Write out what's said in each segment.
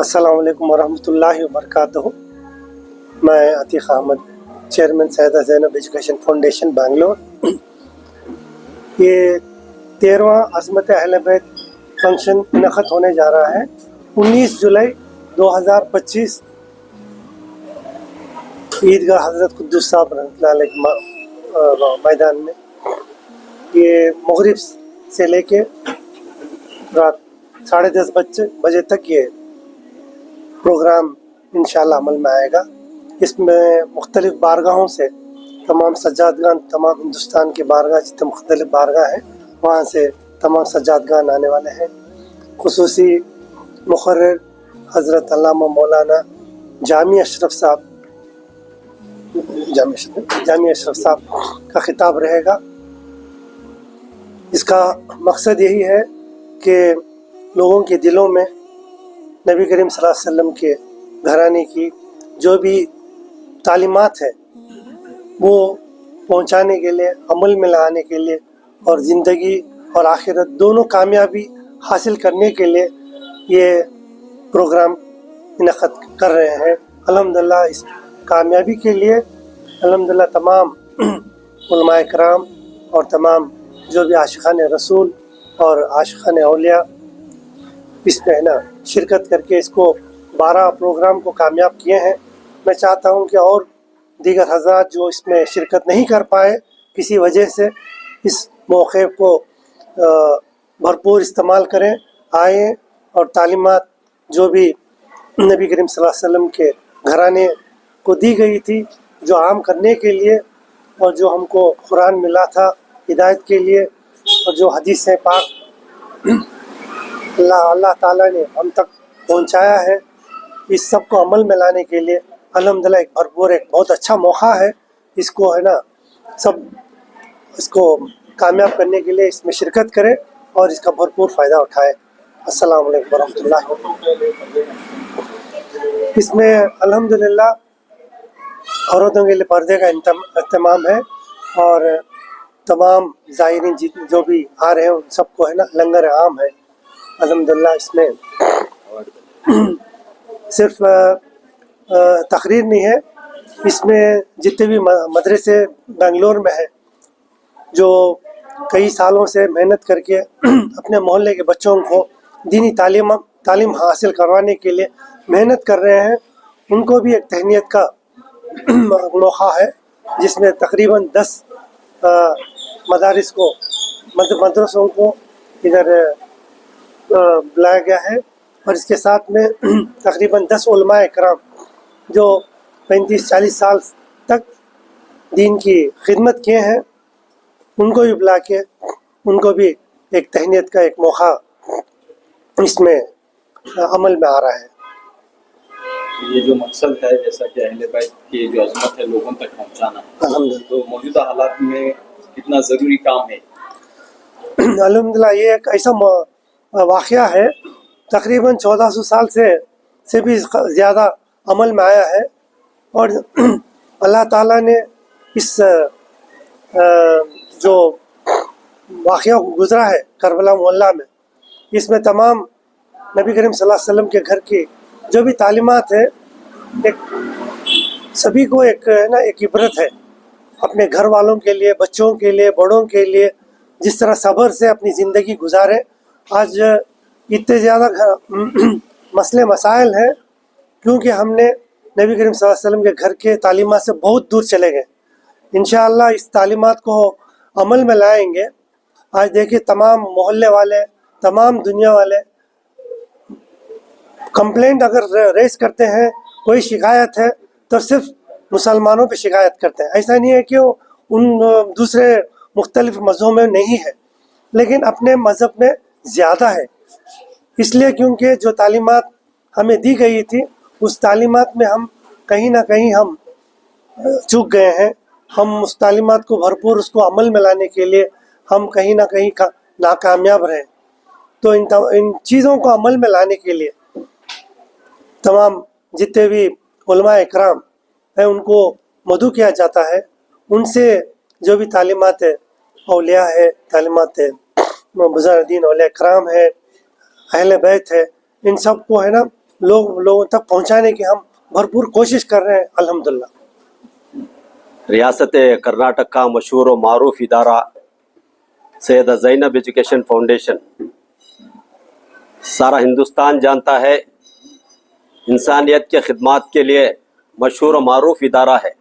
السلام علیکم ورحمۃ اللہ وبرکاتہ۔ میں عتیق احمد، چیئرمین سیدہ زینب ایجوکیشن فاؤنڈیشن بنگلور۔ یہ 13واں عظمت اہل بیت فنکشن منعقد ہونے جا رہا ہے 19 جولائی 2025 عیدگاہ حضرت قدوس صاحب رحمۃ اللہ علیہ میدان میں۔ یہ مغرب سے لے کے رات 10:30 بجے تک یہ پروگرام انشاءاللہ عمل میں آئے گا۔ اس میں مختلف بارگاہوں سے تمام سجادگان، تمام ہندوستان کی بارگاہ جتنے مختلف بارگاہ ہیں وہاں سے تمام سجادگان آنے والے ہیں۔ خصوصی مقرر حضرت علامہ مولانا جامع اشرف صاحب کا خطاب رہے گا۔ اس کا مقصد یہی ہے کہ لوگوں کے دلوں میں نبی کریم صلی اللہ علیہ وسلم کے گھرانے کی جو بھی تعلیمات ہے وہ پہنچانے کے لیے، عمل میں لانے کے لیے اور زندگی اور آخرت دونوں کامیابی حاصل کرنے کے لیے یہ پروگرام منعقد کر رہے ہیں۔ الحمدللہ اس کامیابی کے لیے الحمدللہ تمام علماء کرام اور تمام جو بھی عاشقان رسول اور عاشقان اولیاء اس میں شرکت کر کے اس کو 12 پروگرام کو کامیاب کیے ہیں۔ میں چاہتا ہوں کہ اور دیگر حضرات جو اس میں شرکت نہیں کر پائے کسی وجہ سے، اس موقع کو بھرپور استعمال کریں، آئیں اور تعلیمات جو بھی نبی کریم صلی اللہ علیہ وسلم کے گھرانے کو دی گئی تھی، جو عام کرنے کے لیے اور جو ہم کو قرآن ملا تھا ہدایت کے لیے اور جو حدیث پاک اللہ تعالیٰ نے ہم تک پہنچایا ہے، اس سب کو عمل میں لانے کے لیے الحمدللہ ایک بھرپور ایک بہت اچھا موقع ہے۔ اس کو سب اس کو کامیاب کرنے کے لیے اس میں شرکت کرے اور اس کا بھرپور فائدہ اٹھائے۔ السلام علیکم ورحمۃ اللہ۔ اس میں الحمدللہ عورتوں کے لیے پردے کا اہتمام ہے اور تمام زائرین جو بھی آ رہے ہیں ان سب کو لنگر عام ہے۔ الحمدللہ اس میں صرف تقریر نہیں ہے، اس میں جتنے بھی مدرسے بنگلور میں ہیں جو کئی سالوں سے محنت کر کے اپنے محلے کے بچوں کو دینی تعلیم حاصل کروانے کے لیے محنت کر رہے ہیں، ان کو بھی ایک تہنیت کا موقع ہے، جس میں تقریباً 10 مدرسوں کو ادھر بلایا گیا ہے اور اس کے ساتھ میں تقریباً 10 علماء کرام جو 35-40 سال تک دین کی خدمت کیے ہیں ان کو بھی بلا کے ان کو بھی ایک تہنیت کا ایک موقع اس میں عمل میں آ رہا ہے۔ یہ جو مقصد ہے جیسا کہ اہل بیت کی جو عظمت ہے لوگوں تک پہنچانا، تو موجودہ حالات میں کتنا ضروری کام ہے؟ الحمدللہ یہ ایک ایسا واقعہ ہے، تقریباً 1400 سال سے بھی زیادہ عمل میں آیا ہے، اور اللہ تعالیٰ نے اس جو واقعہ گزرا ہے کربلا معلیٰ میں، اس میں تمام نبی کریم صلی اللہ علیہ وسلم کے گھر کی جو بھی تعلیمات ہے ایک سبھی کو ایک عبرت ہے اپنے گھر والوں کے لیے، بچوں کے لیے، بڑوں کے لیے، جس طرح صبر سے اپنی زندگی گزارے۔ آج اتنے زیادہ مسئلے مسائل ہیں کیونکہ ہم نے نبی کریم صلی اللہ علیہ وسلم کے گھر کے تعلیمات سے بہت دور چلے گئے۔ انشاءاللہ اس تعلیمات کو عمل میں لائیں گے۔ آج دیکھیے تمام محلے والے، تمام دنیا والے कंप्लेंट अगर रेस करते हैं, कोई शिकायत है तो सिर्फ मुसलमानों पे शिकायत करते हैं। ऐसा नहीं है कि वो उन दूसरे मुख्तलिफ मज़हबों में नहीं है, लेकिन अपने मज़हब में ज़्यादा है। इसलिए क्योंकि जो तालीमात हमें दी गई थी उस तालीमात में हम कहीं ना कहीं हम चूक गए हैं। हम उस तालीमात को भरपूर उसको अमल में लाने के लिए हम कहीं ना कहीं नाकामयाब रहे। तो इन चीज़ों को अमल में लाने के लिए तमाम जितने भी उलमा इकराम है उनको मदऊ किया जाता है। उनसे जो भी तालीमात औलिया है, तालीमात बुज़ुर्गीन औलिया इकराम है, अहले बैत है, इन सब को है ना लोगों तक पहुंचाने की हम भरपूर कोशिश कर रहे हैं अल्हम्दुलिल्लाह। रियासत कर्नाटक का मशहूर व मारूफ इदारा सैयदा ज़ैनब एजुकेशन फाउंडेशन सारा हिंदुस्तान जानता है, इंसानियत के खिदमात के लिए मशहूर व मारूफ इदारा है।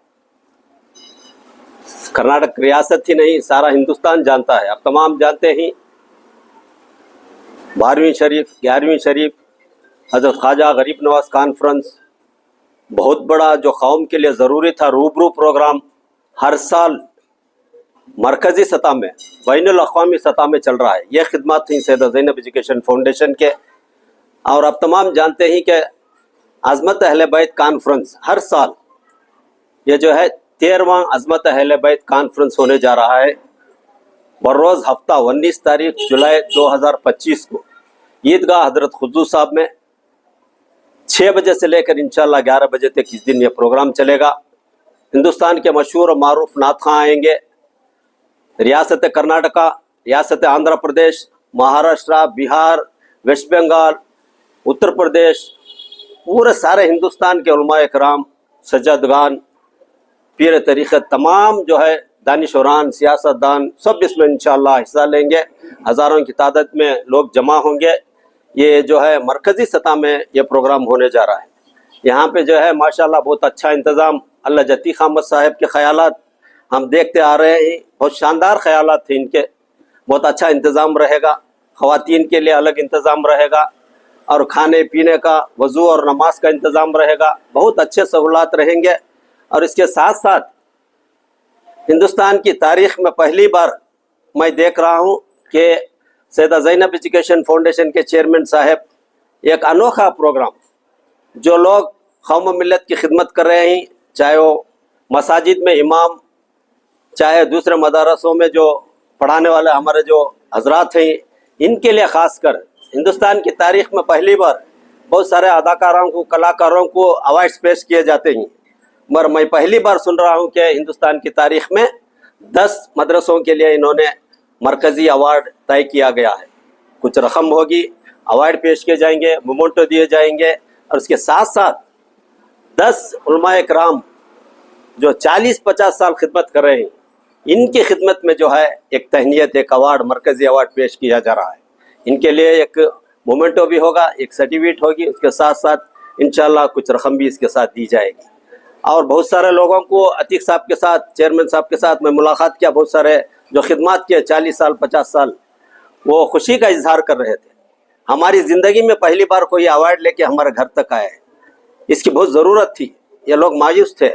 कर्नाटक रियासत ही नहीं सारा हिंदुस्तान जानता है। आप तमाम जानते ही 12वीं शरीफ 11वीं शरीफ हज़रत ख्वाजा गरीब नवाज कॉन्फ्रेंस बहुत बड़ा जो कौम के लिए ज़रूरी था रूबरू प्रोग्राम हर साल मरकज़ी सतह में बैनुल अक़वामी सतह में चल रहा है। यह खिदमत थी सैयदा ज़ैनब एजुकेशन फाउंडेशन के। और आप तमाम जानते ही कि अज़मत अहले बैत कॉन्फ्रेंस हर साल ये जो है 13वां अज़मत अहले बैत कॉन्फ्रेंस होने जा रहा है। बरोज़ हफ्ता 19 तारीख जुलाई 2025 को ईदगाह हज़रत खुजू साहब में 6 बजे से लेकर इंशाअल्लाह 11 बजे तक इस दिन ये प्रोग्राम चलेगा। हिंदुस्तान के मशहूर और मारूफ नातख़्वां आएंगे। रियासत कर्नाटका, रियासत आंध्र प्रदेश, महाराष्ट्र, बिहार, वेस्ट बंगाल, उत्तर प्रदेश, पूरे सारे हिंदुस्तान के उलमा इकराम, सज्जादगान, पीर तरीक़त, तमाम जो है दानिशवरान, सियासतदान सब इसमें इंशाअल्लाह हिस्सा लेंगे। हज़ारों की तादाद में लोग जमा होंगे। ये जो है मरकज़ी सतह में ये प्रोग्राम होने जा रहा है। यहाँ पे जो है माशाअल्लाह बहुत अच्छा इंतज़ाम, अल्लाह जती खामद साहब के ख़यालात हम देखते आ रहे हैं। बहुत शानदार ख़यालात थे इनके। बहुत अच्छा इंतज़ाम रहेगा। ख़वातीन के लिए अलग इंतज़ाम रहेगा और खाने पीने का, वज़ू और नमाज का इंतज़ाम रहेगा। बहुत अच्छे सहूलत रहेंगे। और इसके साथ साथ हिंदुस्तान की तारीख़ में पहली बार मैं देख रहा हूँ कि सैयदा ज़ैनब एजुकेशन फाउंडेशन के चेयरमैन साहब एक अनोखा प्रोग्राम, जो लोग कौम मिल्लत की खिदमत कर रहे हैं, चाहे वो मसाजिद में इमाम, चाहे दूसरे मदारसों में जो पढ़ाने वाले हमारे जो हजरात हैं, इनके लिए ख़ास कर हिंदुस्तान की तारीख़ में पहली बार बहुत सारे अदाकारों को, कलाकारों को अवार्ड्स पेश किए जाते हैं। मगर मैं पहली बार सुन रहा हूँ कि हिंदुस्तान की तारीख़ में 10 मदरसों के लिए इन्होंने मरकज़ी अवार्ड तय किया गया है। कुछ रकम होगी, अवार्ड पेश किए जाएंगे, मोमेंटो दिए जाएंगे। और उसके साथ साथ 10 उलमा इकराम जो 40-50 साल खिदमत कर रहे हैं, इनकी खिदमत में जो है एक तहनीत, एक अवार्ड, मरकज़ी अवार्ड पेश किया जा रहा है। इनके लिए एक मोमेंटो भी होगा, एक सर्टिफिकेट होगी। उसके साथ साथ इंशाअल्लाह कुछ रकम भी इसके साथ दी जाएगी। और बहुत सारे लोगों को अतीक साहब के साथ, चेयरमैन साहब के साथ मैं मुलाकात किया। बहुत सारे जो खिदमत किए 40 साल 50 साल, वो खुशी का इजहार कर रहे थे। हमारी ज़िंदगी में पहली बार कोई अवार्ड लेके हमारे घर तक आए हैं, इसकी बहुत ज़रूरत थी। ये लोग मायूस थे।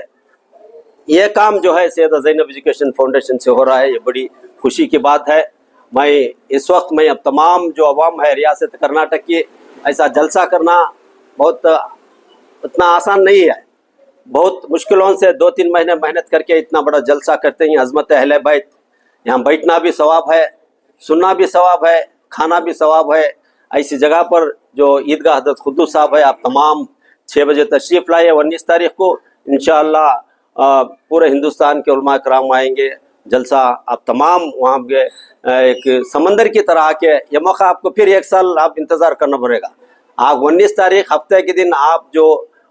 ये काम जो है सैयदा ज़ैनब एजुकेशन फाउंडेशन से हो रहा है, ये बड़ी खुशी की बात है। मैं इस वक्त मैं अब तमाम जो अवाम है रियासत कर्नाटक की, ऐसा जलसा करना बहुत इतना आसान नहीं है। बहुत मुश्किलों से 2-3 महीने मेहनत करके इतना बड़ा जलसा करते हैं। अज़मत अहले बैत, यहाँ बैठना भी सवाब है, सुनना भी सवाब है, खाना भी सवाब है। ऐसी जगह पर जो ईदगाह हज़रत खुद्दूस साहब है, आप तमाम 6 बजे तशरीफ़ लाइए। 19 तारीख़ को इंशाअल्लाह पूरे हिंदुस्तान के उलमा कराम आएंगे। जलसा आप तमाम वहाँ पे एक समंदर की तरह आके, ये मौका आपको फिर 1 साल आप इंतज़ार करना पड़ेगा। आप 19 तारीख़ हफ्ते के दिन आप जो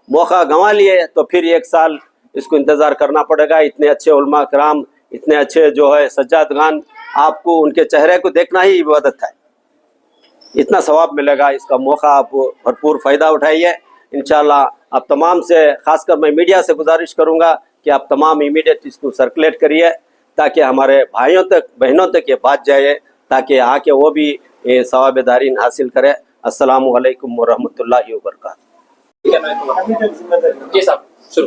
मौका गंवा लिए, तो फिर 1 साल इसको इंतज़ार करना पड़ेगा। इतने अच्छे उलमा कराम, इतने अच्छे जो है सज्जादगान, आपको उनके चेहरे को देखना ही इबादत है। इतना सवाब मिलेगा। इसका मौका आप भरपूर फ़ायदा उठाइए। इंशाअल्लाह आप तमाम से, ख़ासकर मैं मीडिया से गुजारिश करूँगा कि आप तमाम इमीडिएट इसको सर्कुलेट करिए, ताकि हमारे भाइयों तक, बहनों तक ये बात जाए, ताकि आके वो भी सवाब दारीन हासिल करें। अस्सलामु अलैकुम वरहमतुल्लाहि वबरकातुहू। जी साहब शुरू।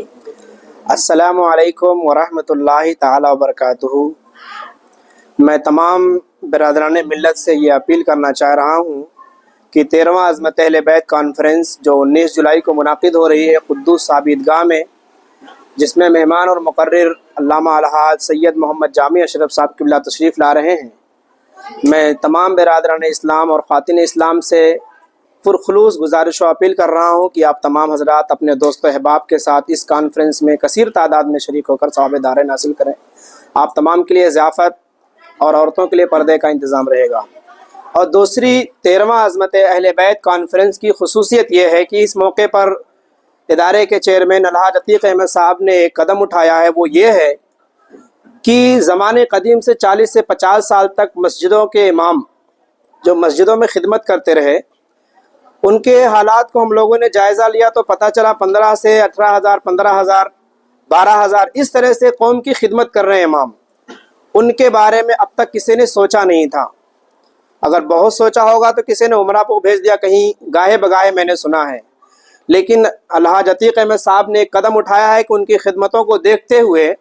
अस्सलामु अलैकुम वरहमतुल्लाहि ताला वबरकातुहू। मैं तमाम बिरादरान मिल्लत से ये अपील करना चाह रहा हूँ कि 13वां अज़मत अहले बैत कॉन्फ्रेंस जो 19 जुलाई को मुनाकिद हो रही है कुद्दूस साहब ईदगाह में, जिसमें मेहमान और मुकर्रिर अल्लामा अलहाज सैयद मोहम्मद जामी अशरफ साहब क़िबला तशरीफ़ ला रहे हैं, मैं तमाम बिरादरान इस्लाम और ख़ातिन इस्लाम से पुरखुलूस गुजारिश और अपील कर रहा हूँ कि आप तमाम हज़रात अपने दोस्त अहबाब के साथ इस कॉन्फ्रेंस में कसीर तादाद में शरीक होकर सवाब दारैन हासिल करें। आप तमाम के लिए ज़ियाफ़त और औरतों के लिए पर्दे का इंतज़ाम रहेगा। और दूसरी 13वां अज़मत अहले बैत कॉन्फ्रेंस की खुसूसियत यह है कि इस मौके पर इदारे के चेयरमैन अलहाज अतीक़ अहमद साहब ने एक कदम उठाया है, वो ये है कि ज़माने कदीम से 40 से 50 साल तक मस्जिदों के इमाम जो मस्जिदों में खिदमत करते रहे, उनके हालात को हम लोगों ने जायज़ा लिया तो पता चला 15 से 18,000, 15,000, 12,000 इस तरह से कौम की खिदमत कर रहे हैं इमाम। उनके बारे में अब तक किसी ने सोचा नहीं था। अगर बहुत सोचा होगा तो किसी ने उमरा को भेज दिया, कहीं गाहे बगाहे मैंने सुना है। लेकिन अलहाज अतीक़ अहमद साहब ने एक कदम उठाया है कि उनकी खिदमतों को देखते हुए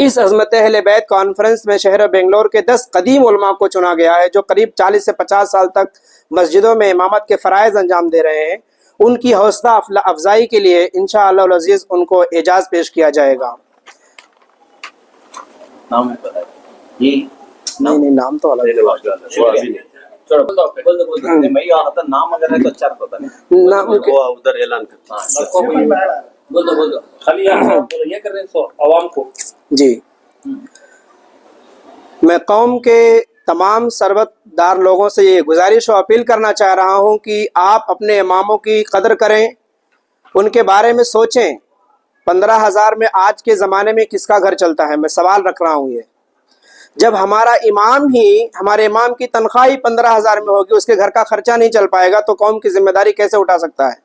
इस अज़मत अहले बैत कॉन्फ्रेंस में शहर बेंगलोर के 10 कदीम उलमा को चुना गया है, जो करीब 40 से 50 साल तक मस्जिदों में इमामत के फ़राइज़ अंजाम दे रहे हैं। उनकी हौसला अफजाई के लिए इंशाअल्लाह अल अज़ीज़ उनको एजाज़ पेश किया जाएगा। नाम है नहीं, नाम तो अलग है। मैं यहाँ था, नाम अगर है तो अच्छा होता नहीं। नाम वो उधर ऐलान करता बोल दो खाली ये कर रहे हैं आवाम को। जी, मैं कौम के तमाम सरवतदार लोगों से ये गुजारिश और अपील करना चाह रहा हूँ कि आप अपने इमामों की कदर करें, उनके बारे में सोचें। 15,000 में आज के ज़माने में किसका घर चलता है? मैं सवाल रख रहा हूँ। ये जब हमारे इमाम की तनख्वाह ही 15,000 में होगी, उसके घर का खर्चा नहीं चल पाएगा, तो कौम की जिम्मेदारी कैसे उठा सकता है?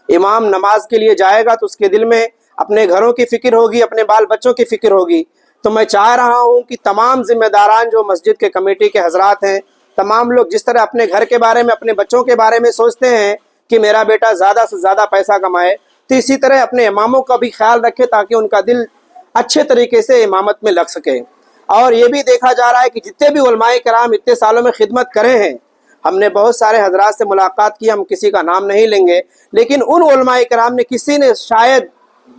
इमाम नमाज के लिए जाएगा तो उसके दिल में अपने घरों की फ़िक्र होगी, अपने बाल बच्चों की फ़िक्र होगी। तो मैं चाह रहा हूँ कि तमाम जिम्मेदारान जो मस्जिद के कमेटी के हजरात हैं, तमाम लोग जिस तरह अपने घर के बारे में, अपने बच्चों के बारे में सोचते हैं कि मेरा बेटा ज़्यादा से ज़्यादा पैसा कमाए, तो इसी तरह अपने इमामों का भी ख्याल रखें ताकि उनका दिल अच्छे तरीके से इमामत में लग सके। और ये भी देखा जा रहा है कि जितने भी उलमाए कराम इतने सालों में खिदमत करे हैं, हमने बहुत सारे हजरात से मुलाकात की, हम किसी का नाम नहीं लेंगे, लेकिन उन उलमाए कराम ने किसी ने, शायद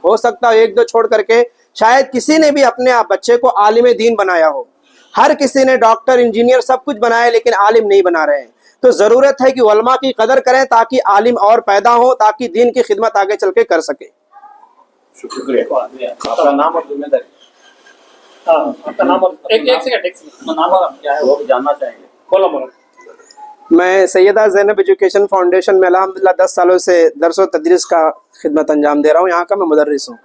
हो सकता है 1-2 छोड़ करके, शायद किसी ने भी अपने आप बच्चे को आलिम दीन बनाया हो। हर किसी ने डॉक्टर, इंजीनियर सब कुछ बनाया, लेकिन आलिम नहीं बना रहे हैं। तो ज़रूरत है कि उलमा की कदर करें ताकि आलिम और पैदा हो, ताकि दीन की खिदमत आगे चल के कर सके। शुक्रिया। आपका नाम और जिम्मेदारी? आपका नाम और एक सेकंड नाम क्या है वो भी जानना चाहेंगे। बोलो। मैं सैयदा ज़ैनब एजुकेशन फाउंडेशन में अल्हम्दुलिल्लाह 10 सालों से दर्स व तदरीस का खिदमत अंजाम दे रहा हूँ। यहाँ का मैं मुदर्रिस हूँ।